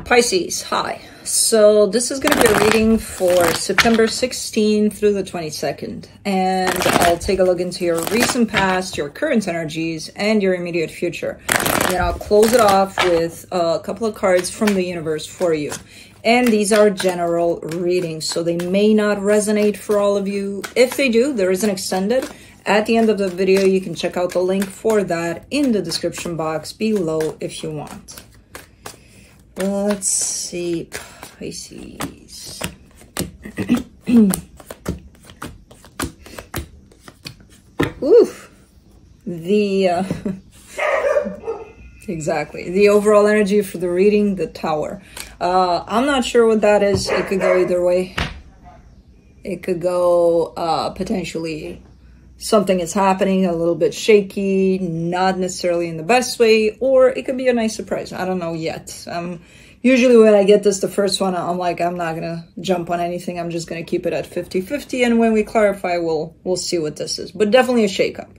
Pisces, hi. So this is going to be a reading for September 16th through the 22nd. And I'll take a look into your recent past, your current energies, and your immediate future. And then I'll close it off with a couple of cards from the universe for you. And these are general readings, so they may not resonate for all of you. If they do, there is an extended. At the end of the video, you can check out the link for that in the description box below if you want. Let's see, Pisces. Oof. Exactly. The overall energy for the reading, the Tower. I'm not sure what that is. It could go either way. It could go potentially something is happening, a little bit shaky, not necessarily in the best way, or it could be a nice surprise. I don't know yet. Usually when I get this, the first one, I'm like, I'm not going to jump on anything. I'm just going to keep it at 50-50. And when we clarify, we'll see what this is. But definitely a shakeup,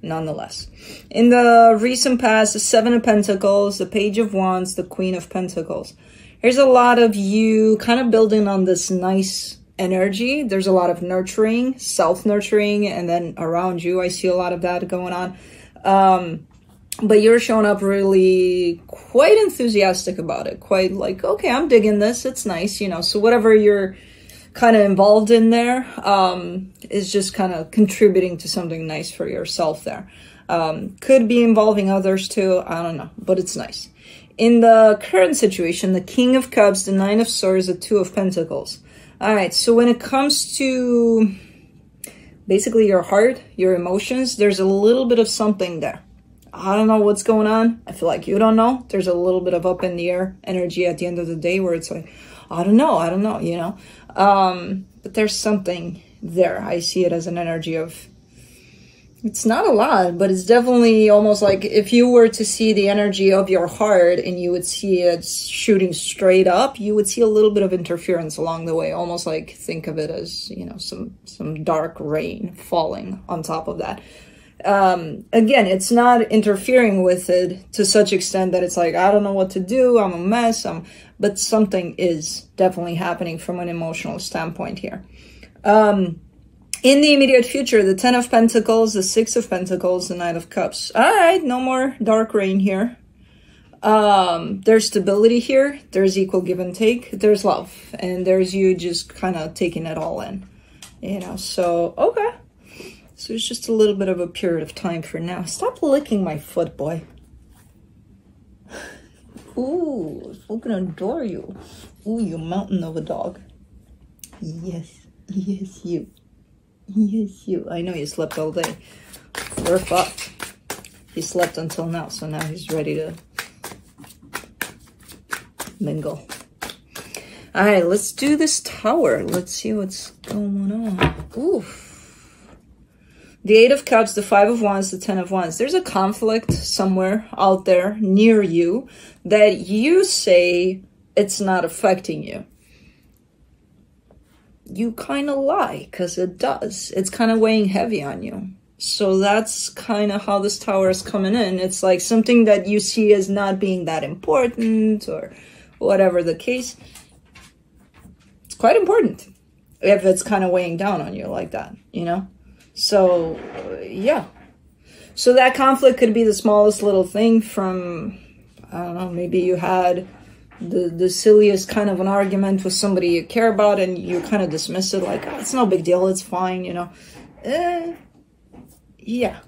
nonetheless. In the recent past, the Seven of Pentacles, the Page of Wands, the Queen of Pentacles. There's a lot of you kind of building on this nice energy. There's a lot of nurturing, self-nurturing, and then around you, I see a lot of that going on. But you're showing up really quite enthusiastic about it. Quite like, okay, I'm digging this. It's nice, you know. So whatever you're kind of involved in there is just kind of contributing to something nice for yourself there. Could be involving others too. I don't know, but it's nice. In the current situation, the King of Cups, the Nine of Swords, the Two of Pentacles. All right, so when it comes to basically your heart, your emotions, there's a little bit of something there. I don't know what's going on. I feel like you don't know. There's a little bit of up in the air energy at the end of the day where it's like, I don't know, you know. But there's something there. I see it as an energy of, it's not a lot, but it's definitely almost like if you were to see the energy of your heart and you would see it shooting straight up, you would see a little bit of interference along the way. Almost like think of it as, you know, some dark rain falling on top of that. Again, it's not interfering with it to such extent that it's like, I don't know what to do. I'm a mess. But something is definitely happening from an emotional standpoint here. In the immediate future, the Ten of Pentacles, the Six of Pentacles, the Knight of Cups. All right, no more dark rain here. There's stability here. There's equal give and take. There's love. And there's you just kind of taking it all in. You know, so, okay. So it's just a little bit of a period of time for now. Stop licking my foot, boy. Ooh, I can adore you. Ooh, you mountain of a dog. Yes, yes, you. Yes, you. I know you slept all day. We're fucked. He slept until now, so now he's ready to mingle. All right, let's do this Tower. Let's see what's going on. Oof. The Eight of Cups, the Five of Wands, the Ten of Wands. There's a conflict somewhere out there near you that you say it's not affecting you. You kind of lie because it does. It's kind of weighing heavy on you. So that's kind of how this Tower is coming in. It's like something that you see as not being that important or whatever the case. It's quite important if it's kind of weighing down on you like that, you know? So, yeah. So that conflict could be the smallest little thing from, I don't know, maybe you had the silliest kind of an argument with somebody you care about and you kind of dismiss it like, oh, it's no big deal, it's fine, you know. Yeah.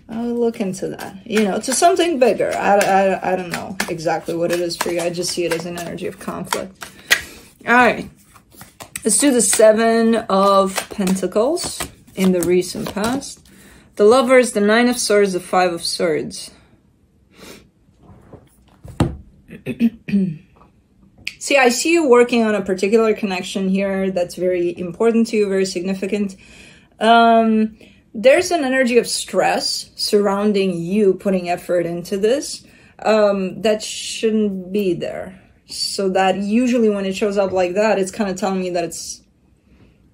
I'll look into that. You know, to something bigger. I don't know exactly what it is for you. I just see it as an energy of conflict. All right. Let's do the Seven of Pentacles. In the recent past, the Lovers, the Nine of Swords, the Five of Swords. See, I see you working on a particular connection here that's very important to you, very significant. There's an energy of stress surrounding you putting effort into this that shouldn't be there. So that usually when it shows up like that, it's kind of telling me that it's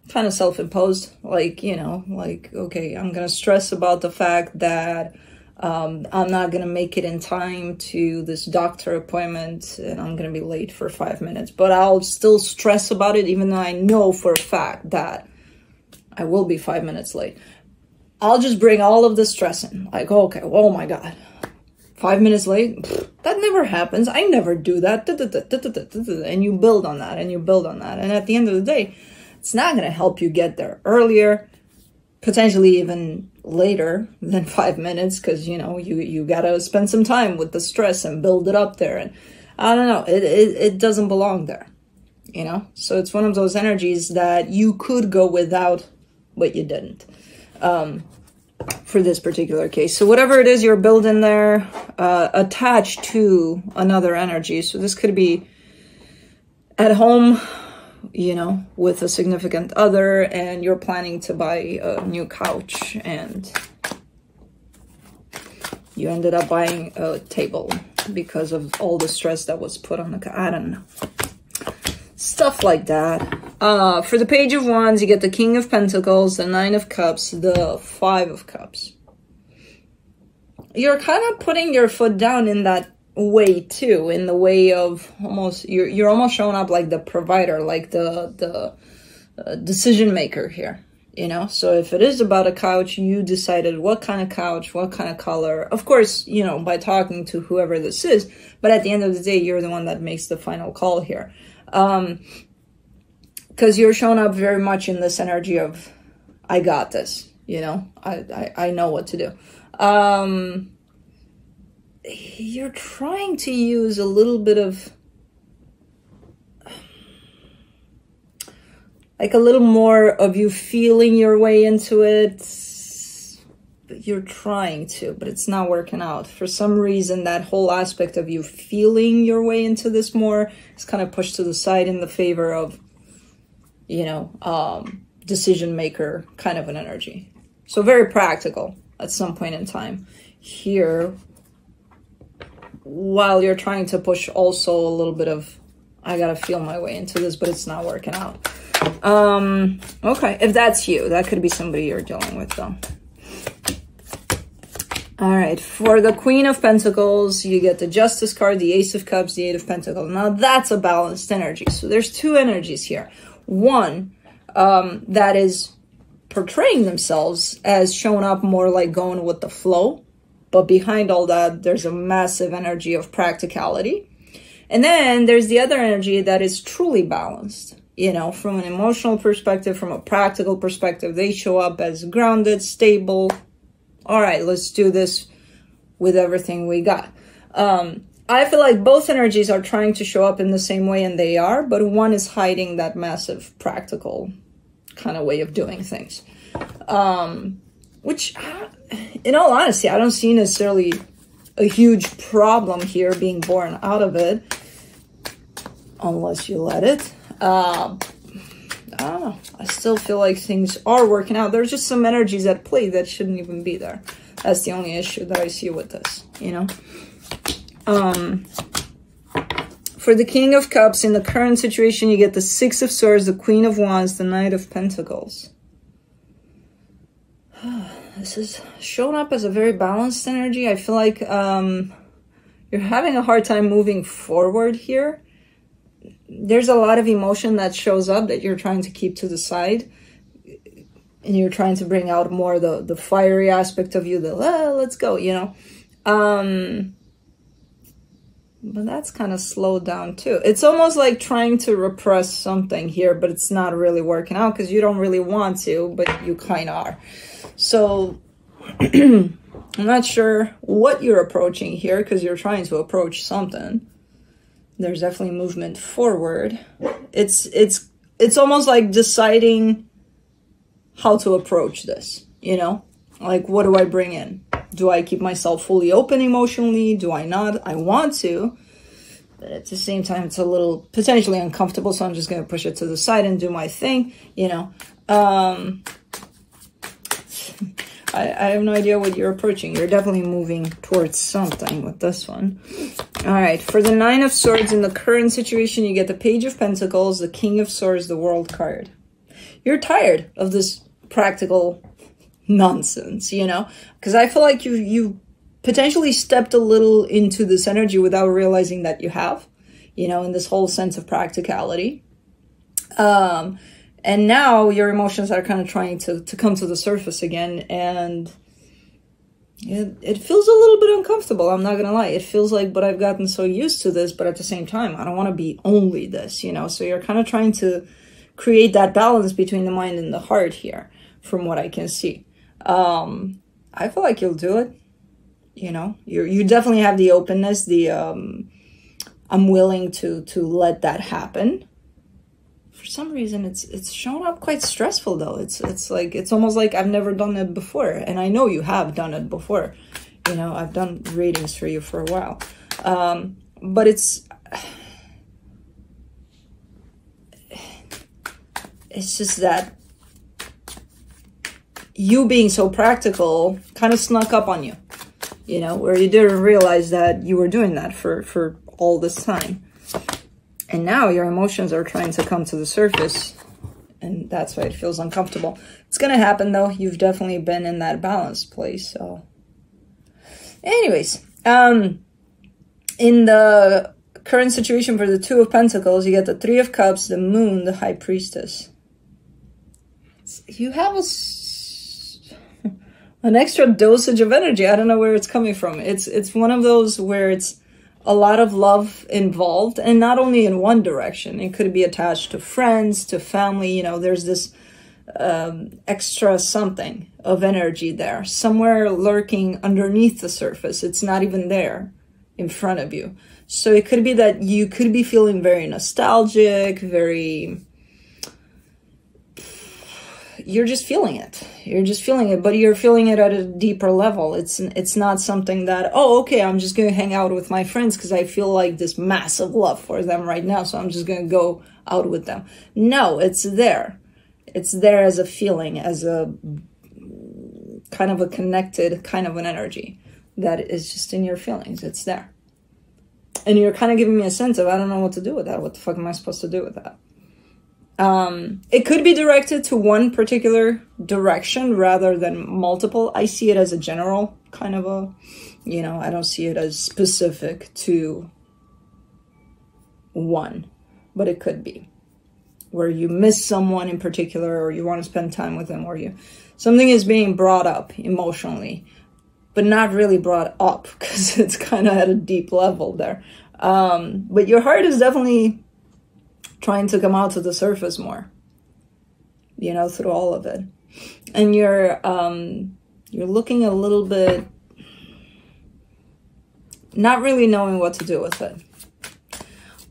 kind of self-imposed, like, you know, like, okay, I'm gonna stress about the fact that I'm not going to make it in time to this doctor appointment and I'm going to be late for 5 minutes. But I'll still stress about it even though I know for a fact that I will be 5 minutes late. I'll just bring all of the stress in. Like, okay, oh my God, 5 minutes late? Pfft, that never happens. I never do that. And you build on that and you build on that. And at the end of the day, it's not going to help you get there earlier, potentially even later than 5 minutes, because, you know, you got to spend some time with the stress and build it up there. And I don't know, it doesn't belong there, you know? So it's one of those energies that you could go without, but you didn't. For this particular case. So whatever it is you're building there, attached to another energy. So this could be at home, you know, with a significant other, and you're planning to buy a new couch and you ended up buying a table because of all the stress that was put on the, I don't know. Stuff like that. For the Page of Wands, you get the King of Pentacles, the Nine of Cups, the Five of Cups. You're kind of putting your foot down in that way too, in the way of almost, you're almost showing up like the provider, like the decision maker here, you know? So if it is about a couch, you decided what kind of couch, what kind of color, of course, you know, by talking to whoever this is, but at the end of the day, you're the one that makes the final call here. Because you're showing up very much in this energy of, I got this, you know, I know what to do. You're trying to use a little bit of, like a little more of you feeling your way into it. You're trying to, but it's not working out. For some reason, that whole aspect of you feeling your way into this more is kind of pushed to the side in the favor of, you know, decision maker kind of an energy. So very practical at some point in time here, while you're trying to push also a little bit of, I gotta feel my way into this, but it's not working out. Okay, if that's you, that could be somebody you're dealing with though. All right, for the Queen of Pentacles, you get the Justice card, the Ace of Cups, the Eight of Pentacles. Now that's a balanced energy. So there's two energies here. One that is portraying themselves as showing up more like going with the flow. But behind all that, there's a massive energy of practicality. And then there's the other energy that is truly balanced. You know, from an emotional perspective, from a practical perspective, they show up as grounded, stable. All right, let's do this with everything we got. I feel like both energies are trying to show up in the same way, and they are, but one is hiding that massive practical kind of way of doing things. Which, in all honesty, I don't see necessarily a huge problem here being born out of it, unless you let it. I don't know. I still feel like things are working out. There's just some energies at play that shouldn't even be there. That's the only issue that I see with this, you know? For the King of Cups, in the current situation, you get the Six of Swords, the Queen of Wands, the Knight of Pentacles. This is showing up as a very balanced energy. I feel like you're having a hard time moving forward here. There's a lot of emotion that shows up that you're trying to keep to the side. And you're trying to bring out more the fiery aspect of you, the let's go, you know. But that's kind of slowed down too. It's almost like trying to repress something here, but it's not really working out because you don't really want to, but you kind of are. So I'm not sure what you're approaching here because you're trying to approach something. There's definitely movement forward. It's almost like deciding how to approach this, you know? Like, what do I bring in? Do I keep myself fully open emotionally? Do I not? I want to. But at the same time, it's a little potentially uncomfortable, so I'm just going to push it to the side and do my thing, you know? I have no idea what you're approaching. You're definitely moving towards something with this one. All right, for the Nine of Swords, in the current situation, you get the Page of Pentacles, the King of Swords, the World card. You're tired of this practical nonsense, you know? Because I feel like you potentially stepped a little into this energy without realizing that you have, you know, in this whole sense of practicality. And now your emotions are kind of trying to come to the surface again, and it feels a little bit uncomfortable. I'm not going to lie. It feels like, but I've gotten so used to this, but at the same time, I don't want to be only this, you know? So you're kind of trying to create that balance between the mind and the heart here, from what I can see. I feel like you'll do it. You know, you definitely have the openness, the, I'm willing to let that happen. For some reason, it's shown up quite stressful though. It's like, it's almost like I've never done it before. And I know you have done it before. You know, I've done readings for you for a while. But it's just that you being so practical kind of snuck up on you, you know, where you didn't realize that you were doing that for all this time. And now your emotions are trying to come to the surface, and that's why it feels uncomfortable. It's going to happen though. You've definitely been in that balanced place. So anyways, in the current situation for the Two of Pentacles, you get the Three of Cups, the Moon, the High Priestess. You have an extra dosage of energy. I don't know where it's coming from. It's one of those where it's a lot of love involved, and not only in one direction. It could be attached to friends, to family. You know, there's this extra something of energy there, somewhere lurking underneath the surface. It's not even there in front of you. So it could be that you could be feeling very nostalgic, very... You're just feeling it. You're just feeling it, but you're feeling it at a deeper level. It's not something that, oh, okay, I'm just going to hang out with my friends because I feel like this massive love for them right now, so I'm just going to go out with them. No, it's there. It's there as a feeling, as a kind of a connected kind of an energy that is just in your feelings. It's there. And you're kind of giving me a sense of, I don't know what to do with that. What the fuck am I supposed to do with that? It could be directed to one particular direction rather than multiple. I see it as a general kind of a, you know, I don't see it as specific to one, but it could be where you miss someone in particular, or you want to spend time with them, or something is being brought up emotionally, but not really brought up because it's kind of at a deep level there. But your heart is definitely trying to come out to the surface more, you know, through all of it. And you're looking a little bit, not really knowing what to do with it.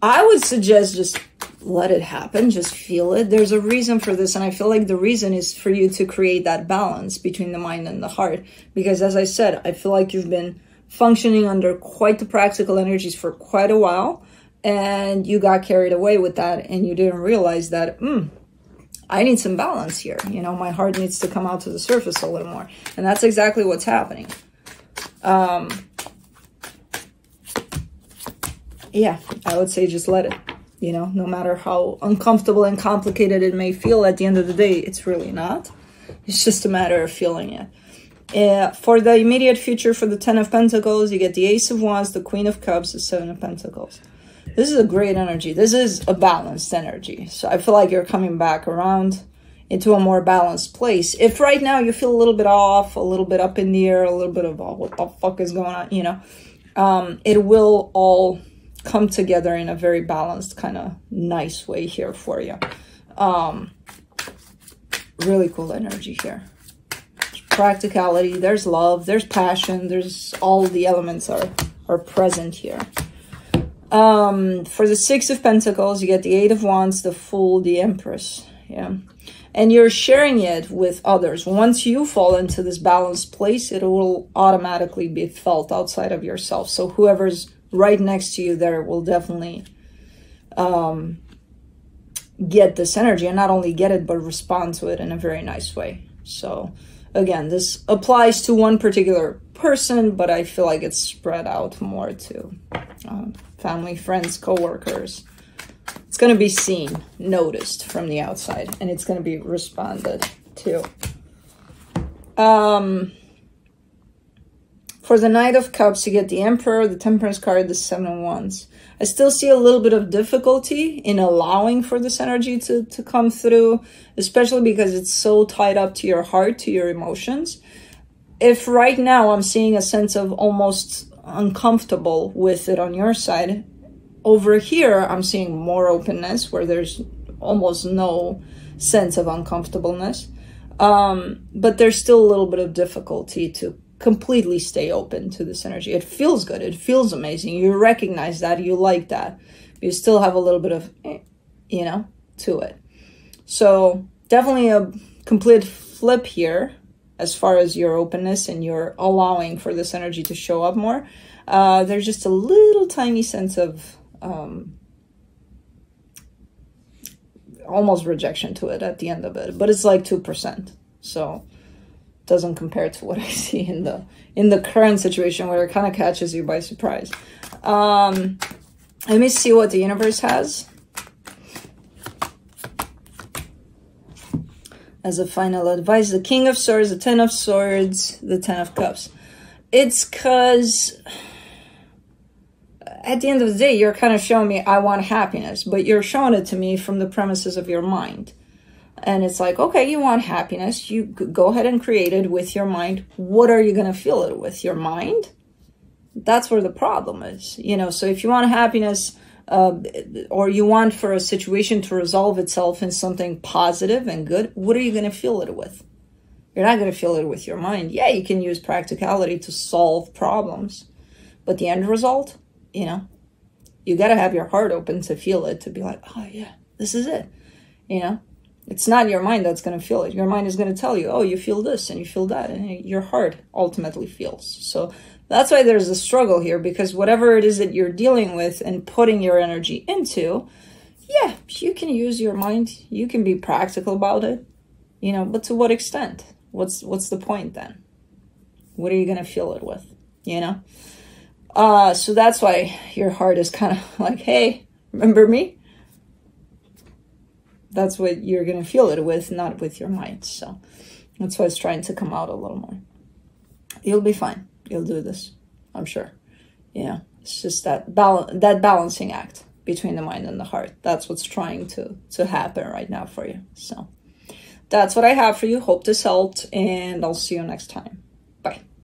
I would suggest just let it happen, just feel it. There's a reason for this, and I feel like the reason is for you to create that balance between the mind and the heart. Because as I said, I feel like you've been functioning under quite the practical energies for quite a while, and you got carried away with that, and you didn't realize that, I need some balance here. You know, my heart needs to come out to the surface a little more. And that's exactly what's happening. Yeah, I would say just let it. You know, no matter how uncomfortable and complicated it may feel, at the end of the day, it's really not. It's just a matter of feeling it. For the immediate future, for the Ten of Pentacles, you get the Ace of Wands, the Queen of Cups, the Seven of Pentacles. This is a great energy. This is a balanced energy. So I feel like you're coming back around into a more balanced place. If right now you feel a little bit off, a little bit up in the air, a little bit of, oh, what the fuck is going on, you know, it will all come together in a very balanced, kind of nice way here for you. Really cool energy here. There's practicality, there's love, there's passion, there's all the elements are present here. For the Six of Pentacles, you get the Eight of Wands, the Fool, the Empress. Yeah. And you're sharing it with others. Once you fall into this balanced place, it will automatically be felt outside of yourself. So whoever's right next to you there will definitely get this energy, and not only get it, but respond to it in a very nice way. So again, this applies to one particular person, but I feel like it's spread out more to family, friends, co-workers. It's going to be seen, noticed from the outside, and it's going to be responded to. For the Knight of Cups, you get the Emperor, the Temperance card, the Seven of Wands. I still see a little bit of difficulty in allowing for this energy to come through, especially because it's so tied up to your heart, to your emotions. If right now I'm seeing a sense of almost uncomfortable with it on your side, over here I'm seeing more openness where there's almost no sense of uncomfortableness. But there's still a little bit of difficulty to completely stay open to this energy. It feels good. It feels amazing. You recognize that. You like that. You still have a little bit of, you know, to it. So definitely a complete flip here as far as your openness and your allowing for this energy to show up more. There's just a little tiny sense of almost rejection to it at the end of it, but it's like 2%. So doesn't compare to what I see in the current situation where it kind of catches you by surprise. Let me see what the universe has as a final advice. The King of Swords, the Ten of Swords, the Ten of Cups. It's because at the end of the day, you're kind of showing me I want happiness, but you're showing it to me from the premises of your mind. And it's like, okay, you want happiness. You go ahead and create it with your mind. What are you going to feel it with? Your mind? That's where the problem is. You know, so if you want happiness or you want for a situation to resolve itself in something positive and good, what are you going to feel it with? You're not going to feel it with your mind. Yeah, you can use practicality to solve problems. But the end result, you know, you got to have your heart open to feel it, to be like, oh, yeah, this is it, you know. It's not your mind that's going to feel it. Your mind is going to tell you, oh, you feel this and you feel that. And your heart ultimately feels. So that's why there's a struggle here, because whatever it is that you're dealing with and putting your energy into, yeah, you can use your mind. You can be practical about it, you know, but to what extent? What's the point then? What are you going to fill it with, you know? So that's why your heart is kind of like, hey, remember me? That's what you're going to feel it with, not with your mind. So that's why it's trying to come out a little more. You'll be fine. You'll do this, I'm sure. You know, it's just that balancing act between the mind and the heart. That's what's trying to happen right now for you. So that's what I have for you. Hope this helped, and I'll see you next time. Bye.